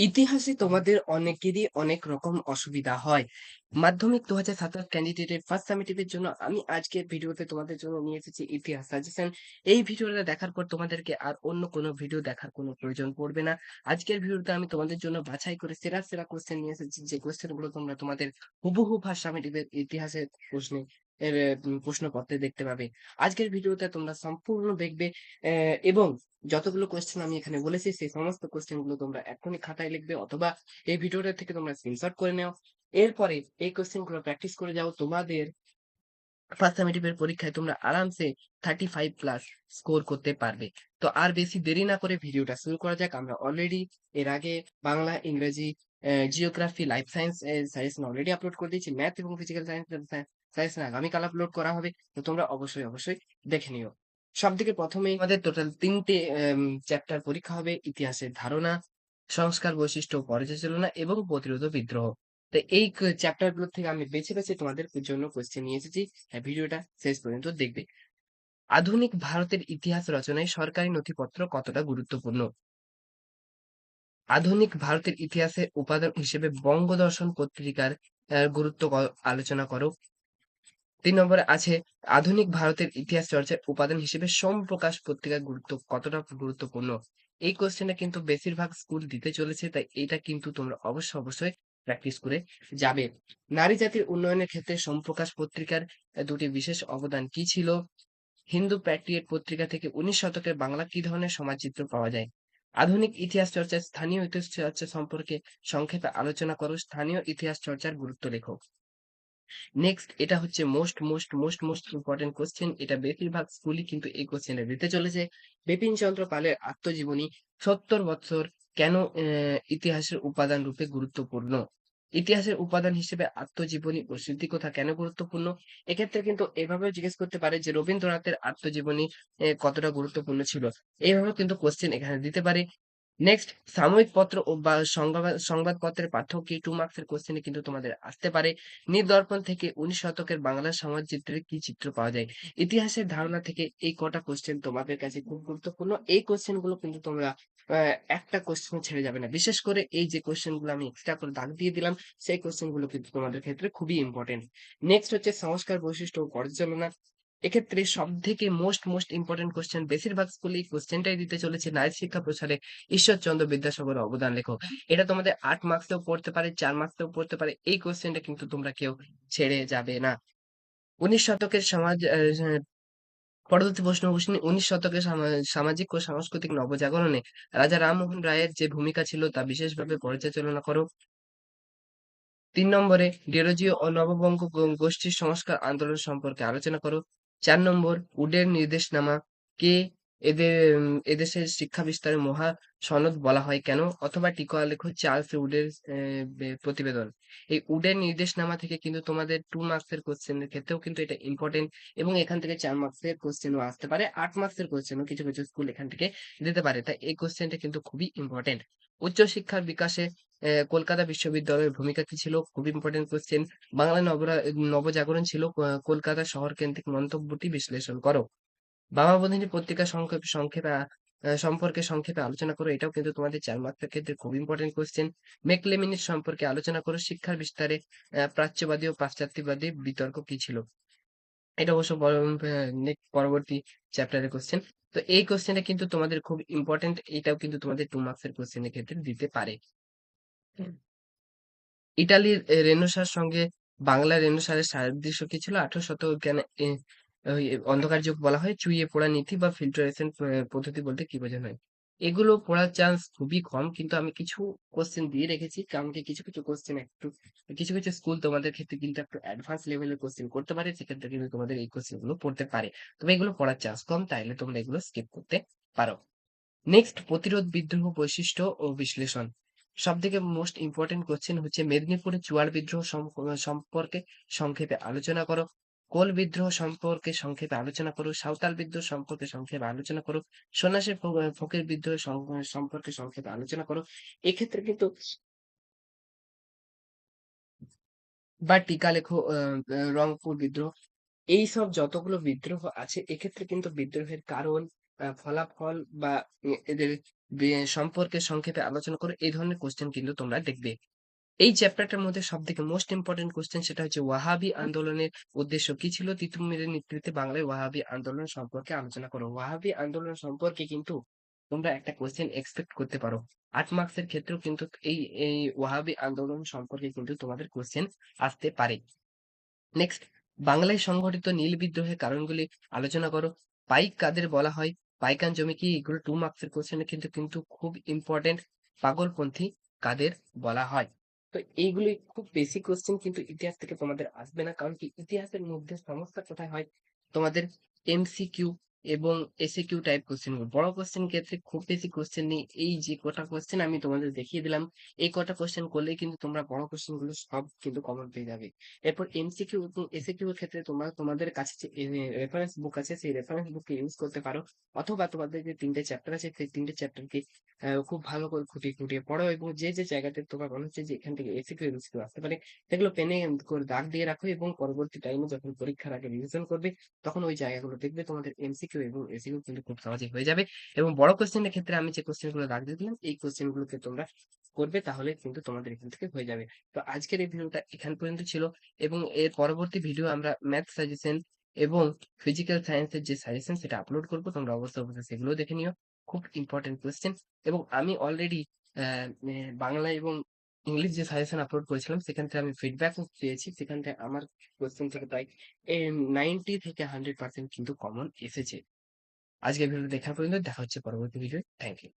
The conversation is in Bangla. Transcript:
ইতিহাসে তোমাদের অনেকেরই অনেক রকম অসুবিধা হয়। মাধ্যমিক ২০২৭ ক্যান্ডিডেটের ফার্স্ট সামেটিভ এর জন্য আমি আজকের ভিডিওতে তোমাদের জন্য নিয়ে এসেছি ইতিহাস সাজেশন। এই ভিডিওটা দেখার পর তোমাদেরকে আর অন্য কোনো ভিডিও দেখার কোনো প্রয়োজন পড়বে না। আজকের ভিডিওতে আমি তোমাদের জন্য বাছাই করে সেরা কোয়েশ্চেন নিয়ে এসেছি, যে কোয়েশ্চেন গুলো তোমরা তোমাদের হুবহু ফার্স্ট সামেটিভ এর ইতিহাসের প্রশ্নে প্রশ্নপত্রে দেখতে পাবে। আজকের ভিডিওতে তোমরা সম্পূর্ণ দেখবে এবং যতগুলো কোয়েশ্চেন আমি এখানে বলেছি সেই সমস্ত কোয়েশ্চেন গুলো তোমরা এখনই খাতায় লিখবে, অথবা এই ভিডিওটা থেকে তোমরা স্ক্রিনশট করে নাও। এরপরে এই কোয়েশ্চেন গুলো প্র্যাকটিস করে যাও। তোমাদের ফার্স্ট সামেটিভ এর পরীক্ষায় তোমরা আরামসে 35 প্লাস স্কোর করতে পারবে। তো আর বেশি দেরি না করে ভিডিওটা শুরু করা যাক। আমরা অলরেডি এর আগে বাংলা, ইংরেজি, geography, life science suggestion already upload করে দিয়েছি। ম্যাথ এবং ফিজিক্যাল সায়েন্স সাজেশন আগামীকাল আপলোড করা হবে। তো তোমরা অবশ্যই দেখে নিও। সবথেকে প্রথমে আমাদের টোটাল ৩টে চ্যাপ্টার পরীক্ষা হবে: ইতিহাসের ধারণা, সংস্কার, বৈশিষ্ট্য, পর্যালোচনা এবং প্রতিরোধ ও বিদ্রোহ। তো এই চ্যাপ্টার গুলো থেকে আমি বেছে তোমাদের জন্য কোয়েশ্চেন নিয়ে এসেছি। হ্যাঁ, ভিডিওটা শেষ পর্যন্ত দেখবে। আধুনিক ভারতের ইতিহাস রচনায় সরকারি নথিপত্র কতটা গুরুত্বপূর্ণ? আধুনিক ভারতের ইতিহাসের উপাদান হিসেবে বঙ্গদর্শন পত্রিকার গুরুত্ব আলোচনা করো। ৩ নম্বরে আছে আধুনিক ভারতের ইতিহাস চর্চার উপাদান হিসেবে সোমপ্রকাশ পত্রিকার গুরুত্ব কতটা গুরুত্বপূর্ণ? এই কোয়েশ্চেনটা কিন্তু বেশিরভাগ স্কুল দিতে চলেছে, তাই এটা কিন্তু তোমরা অবশ্যই প্র্যাকটিস করে যাবে। নারী জাতির উন্নয়নের ক্ষেত্রে সোমপ্রকাশ পত্রিকার দুটি বিশেষ অবদান কি ছিল? হিন্দু প্যাট্রিয়ট পত্রিকা থেকে ১৯ শতকের বাংলা কি ধরনের সমাজচিত্র পাওয়া যায়? আধুনিক ইতিহাস চর্চায় স্থানীয় ইতিহাস চর্চা সম্পর্কে সংক্ষেপে আলোচনা করো। স্থানীয় ইতিহাস চর্চার গুরুত্ব লেখো। নেক্সট, এটা হচ্ছে মোস্ট ইম্পর্টেন্ট কোশ্চেন। এটা বেশিরভাগ স্কুলই কিন্তু এই কোশ্চেনটা দিতে চলেছে। বিপিনচন্দ্র পালের আত্মজীবনী ৭০ বৎসর কেন ইতিহাসের উপাদান রূপে গুরুত্বপূর্ণ? ইতিহাসের উপাদান হিসেবে আত্মজীবনী ও স্মৃতিকথা কেন গুরুত্বপূর্ণ? এক্ষেত্রে কিন্তু এভাবেও জিজ্ঞেস করতে পারে যে রবীন্দ্রনাথের আত্মজীবনী কতটা গুরুত্বপূর্ণ ছিল? এইভাবেও কিন্তু কোশ্চেন এখানে দিতে পারে। নেক্সট, সাময়িক পত্র ও বা সংবাদপত্রের পার্থক্য কি? 2 মার্কস এর কোশ্চেনে কিন্তু তোমাদের আসতে পারে। নীলদর্পণ থেকে ১৯ শতকের বাংলা সমাজচিত্রের কি চিত্র পাওয়া যায়? ইতিহাসের ধারণা থেকে এই কটা কোশ্চেন তোমাদের কাছে খুব গুরুত্বপূর্ণ। এই কোশ্চেন গুলো কিন্তু তোমরা একটা কোশ্চেনও ছেড়ে যাবে না। বিশেষ করে এই যে কোশ্চেন গুলো আমি এক্সট্রা করে দাগ দিয়ে দিলাম, সেই কোশ্চেন গুলো কিন্তু তোমাদের ক্ষেত্রে খুবই ইম্পোর্টেন্ট। নেক্সট হচ্ছে সংস্কার, বৈশিষ্ট্য ও পর্যালোচনা। এক্ষেত্রে সবথেকে মোস্ট ইম্পোর্টেন্ট কোশ্চেন, বেশিরভাগ স্কুলে এই কোশ্চেনটাই দিতে চলেছে: নারী শিক্ষা প্রসারে ঈশ্বরচন্দ্র বিদ্যাসাগরের অবদান লেখো। এটা তোমাদের ৮ মার্কসেও পড়তে পারে, ৪ মার্কসেও পড়তে পারে। এই কোশ্চেনটা কিন্তু তোমরা কেউ ছেড়ে যাবে না। ১৯ শতকের সমাজ পরবর্তী প্রশ্ন, ১৯ শতকের সামাজিক ও সাংস্কৃতিক নবজাগরণে রাজা রামমোহন রায়ের যে ভূমিকা ছিল তা বিশেষভাবে পর্যালোচনা করো। ৩ নম্বরে ডেরোজিও ও নববঙ্গ গোষ্ঠীর সংস্কার আন্দোলন সম্পর্কে আলোচনা করো। ৪ নম্বর, উডের নির্দেশনামা কে এদেশের শিক্ষা বিস্তারের মহা সনদ বলা হয় কেন? অথবা টিকা লেখো চার্লস উডের প্রতিবেদন। এই উডের নির্দেশনামা থেকে কিন্তু তোমাদের 2 মার্কস এর কোশ্চেন এর ক্ষেত্রেও কিন্তু এটা ইম্পোর্টেন্ট, এবং এখান থেকে ৪ মার্কস এর কোশ্চেনও আসতে পারে। ৮ মার্কস এর কোশ্চেনও কিছু স্কুল এখান থেকে দিতে পারে। তাই এই কোশ্চেনটা কিন্তু খুবই ইম্পোর্টেন্ট। উচ্চশিক্ষার বিকাশে কলকাতা বিশ্ববিদ্যালয়ের ভূমিকা কি ছিল? খুব ইম্পোর্টেন্ট কোয়েশ্চেন। বাংলা নবজাগরণ ছিল কলকাতা শহর কেন্দ্রিক, মন্তব্যটি বিশ্লেষণ করো। বামাবধিনী পত্রিকা সংক্ষেপে সম্পর্কে সংক্ষেপে আলোচনা করো। এটাও কিন্তু তোমাদের ৪ মার্কের ক্ষেত্রে খুব ইম্পোর্টেন্ট কোয়েশ্চেন। মেকলেমিনির সম্পর্কে আলোচনা করো। শিক্ষার বিস্তারে প্রাচ্যবাদী ও পাশ্চাত্যবাদী বিতর্ক কি ছিল? এটা অবশ্য পরবর্তী চ্যাপ্টারের কোয়েশ্চেন। তো এই কোয়েশ্চেনটা কিন্তু তোমাদের খুব ইম্পোর্টেন্ট। এটাও কিন্তু তোমাদের 2 মার্কসের কোয়েশ্চেনের ক্ষেত্রে দিতে পারে। ইটালির রেনেসাঁর সঙ্গে বাংলার রেনেসাঁর সাদৃশ্য কি ছিল? ১৮ শতকে ওই অন্ধকার যুগ বলা হয়। চুইয়ে পড়া নীতি বা ফিল্টারেশন পদ্ধতি বলতে কি বোঝানো হয়? এগুলো পড়ার চান্স খুবই কম, কিন্তু আমি কিছু কোশ্চেন দিয়ে রেখেছি, কারণ কি কিছু কোশ্চেন একটু কিছু স্কুল তোমাদের ক্ষেত্রে কিন্তু একটু অ্যাডভান্স লেভেলের কোশ্চেন করতে পারে। সেক্ষেত্রে কিন্তু তোমাদের এই কোশ্চেন গুলো পড়তে পারে। তবে এগুলো পড়ার চান্স কম, তাইলে তোমরা এগুলো স্কিপ করতে পারো। নেক্সট, প্রতিরোধ, বিদ্রোহ, বৈশিষ্ট্য ও বিশ্লেষণ। সবথেকে মোস্ট ইম্পোর্টেন্ট কোশ্চেন হচ্ছে মেদিনীপুরের চুয়াড় বিদ্রোহ সম্পর্কে সংক্ষেপে আলোচনা করো। কোল বিদ্রোহ সম্পর্কে সংক্ষেপে আলোচনা করো। সাঁওতাল বিদ্রোহ সম্পর্কে সংক্ষেপে আলোচনা করো। সন্ন্যাসী ফকির বিদ্রোহ সম্পর্কে সংক্ষেপে আলোচনা করো। এক্ষেত্রে কিন্তু বা টিকা লেখো রংপুর বিদ্রোহ। এইসব যতগুলো বিদ্রোহ আছে, এক্ষেত্রে কিন্তু বিদ্রোহের কারণ, ফলাফল বা এদের সম্পর্কে সংক্ষেপে আলোচনা করো। এই ধরনের কোয়েশ্চেন কিন্তু তোমরা দেখবে। এই চ্যাপ্টারটার মধ্যে সবথেকে মোস্ট ইম্পোর্টেন্ট কোয়েশ্চেন সেটা হচ্ছে ওয়াহাবি আন্দোলনের উদ্দেশ্য কি ছিল? তিতুমিরের মিরের নেতৃত্বে বাংলায় ওয়াহাবি আন্দোলন সম্পর্কে আলোচনা করো। ওয়াহাবি আন্দোলন সম্পর্কে কিন্তু তোমরা একটা কোয়েশ্চেন এক্সপেক্ট করতে পারো। ৮ মার্কসের ক্ষেত্রেও কিন্তু এই ওয়াহাবি আন্দোলন সম্পর্কে কিন্তু তোমাদের কোয়েশ্চেন আসতে পারে। নেক্সট, বাংলায় সংঘটিত নীল বিদ্রোহের কারণগুলি আলোচনা করো। পাইক কাদের বলা হয়? পাইকান জমি কি? এগুলো 2 মার্কসের কোয়েশ্চেন কিন্তু কিন্তু খুব ইম্পর্টেন্ট। পাগলপন্থী কাদের বলা হয়? তো এইগুলি খুব বেসিক কোয়েশ্চেন, কিন্তু ইতিহাস থেকে তোমাদের আসবে না। কারণ কি, ইতিহাসের মধ্যে সমস্যা কোথায় হয়? তোমাদের এমসিকিউ এবং এসিকিউ টাইপ কোয়েশ্চেন গুলো। বড় কোয়েশ্চেন ক্ষেত্রে খুব বেশি কোয়েশ্চেন নেই। এই যে কটা কোয়েশ্চেন আমি তোমাদের দেখিয়ে দিলাম, এই কটা কোয়েশ্চেন করলেই কিন্তু তোমরা বড় কোয়েশ্চেন গুলো সব কিন্তু কমন পেয়ে যাবে। এরপর এমসিকিউ এবং এসিকিউ এর ক্ষেত্রে তোমরা তোমাদের কাছে যে রেফারেন্স বুক আছে, সেই রেফারেন্স বুককে ইউজ করতে পারো। অথবা তোমাদের যে ৩ টে চ্যাপ্টার আছে, সেই ৩ টে চ্যাপ্টারকে খুব ভালো করে খুঁটিয়ে খুঁটিয়ে পড়ো, এবং যে জায়গাতে তোমার মনে হচ্ছে যে এখান থেকে এসিকিউ এমসিকিউ আসতে পারে, সেগুলো পেনে করে দাগ দিয়ে রাখো, এবং পরবর্তী টাইমে যখন পরীক্ষার আগে রিভিশন করবে, তখন ওই জায়গাগুলো দেখবে তোমাদের এমসিকিউ এবং এসিকিউ কিন্তু খুব সহজেই হয়ে যাবে। এবং বড় কোয়েশ্চেনের ক্ষেত্রে আমি যে কোয়েশ্চেন গুলো দাগ দিয়ে দিলাম, এই কোয়েশ্চেন গুলোকে তোমরা করবে, তাহলে কিন্তু তোমাদের এখান থেকে হয়ে যাবে। তো আজকের এই ভিডিওটা এখান পর্যন্ত ছিল, এবং এর পরবর্তী ভিডিও আমরা ম্যাথ সাজেশন এবং ফিজিক্যাল সায়েন্সের যে সাজেশন সেটা আপলোড করব। তোমরা অবশ্যই সেগুলো দেখে নিও। খুব ইম্পর্টেন্ট কোয়েশ্চেন। এবং আমি অলরেডি বাংলা এবং ইংলিশ যে সাজেশন আপলোড করেছিলাম, সেখান থেকে আমি ফিডব্যাক পেয়েছি। সেখান থেকে আমার কোয়েশ্চেন থেকে প্রায় 90 থেকে 100% কিন্তু কমন এসেছে। আজকের ভিডিও দেখা পর্যন্ত, দেখা হচ্ছে পরবর্তী ভিডিও। Thank you.